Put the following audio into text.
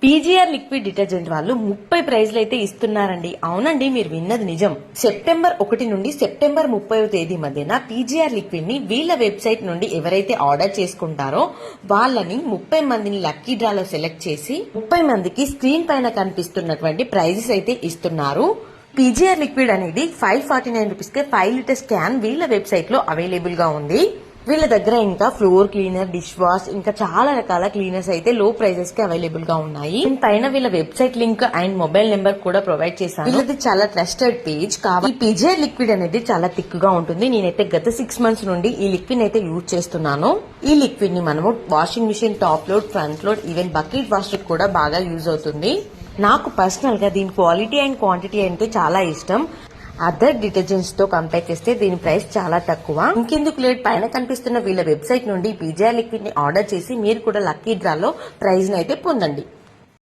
PGR liquid detergent వాళ్ళు 30 ప్రైజ్లు అయితే ఇస్తున్నారండి. అవునండి, మీరు విన్నది నిజం. సెప్టెంబర్ 1 నుండి సెప్టెంబర్ 30వ తేదీ మధ్యన పీజీఆర్ లిక్విడ్ ని వీళ్ళ వెబ్సైట్ నుండి ఎవరైతే ఆర్డర్ చేసుకుంటారో వాళ్ళని 30 మందిని లక్కీ డ్రాలో సెలెక్ట్ చేసి 30 మందికి స్క్రీన్ పైన కనిపిస్తున్నటువంటి ప్రైజెస్ అయితే ఇస్తున్నారు. పీజీఆర్ లిక్విడ్ అనేది 549 రూపీస్ కి 5 లీటర్స్ క్యాన్ వీళ్ళ వెబ్సైట్ లో అవైలబుల్ గా ఉంది. వీళ్ళ దగ్గర ఇంకా ఫ్లోర్ క్లీనర్, డిష్ వాష్, ఇంకా చాలా రకాల క్లీనర్స్ అయితే లో ప్రైజెస్ కి అవైలబుల్ గా ఉన్నాయి. పైన వీళ్ళ website link and mobile number కూడా ప్రొవైడ్ చేశాను. వీళ్ళది చాలా ట్రస్టెడ్ పేజ్ కాబట్టి ఈ పీజీఆర్ లిక్విడ్ అనేది చాలా థిక్ గా ఉంటుంది. నేనైతే గత 6 మంత్స్ నుండి ఈ లిక్విడ్ అయితే యూజ్ చేస్తున్నాను. ఈ లిక్విడ్ ని మనము washing machine top load, front load, even bucket wash కూడా బాగా యూజ్ అవుతుంది. నాకు పర్సనల్ గా దీని క్వాలిటీ అండ్ క్వాంటిటీ అంటే చాలా ఇష్టం. అదర్ డిటర్జెంట్స్ తో కంపేర్ చేస్తే దీని ప్రైస్ చాలా తక్కువ. ఇంకెందుకు లేట్, పైన కనిపిస్తున్న వీళ్ళ వెబ్సైట్ నుండి పీజీఆర్ లిక్విడ్ ని ఆర్డర్ చేసి మీరు కూడా లక్కీ డ్రాలో ప్రైజ్ ని అయితే పొందండి.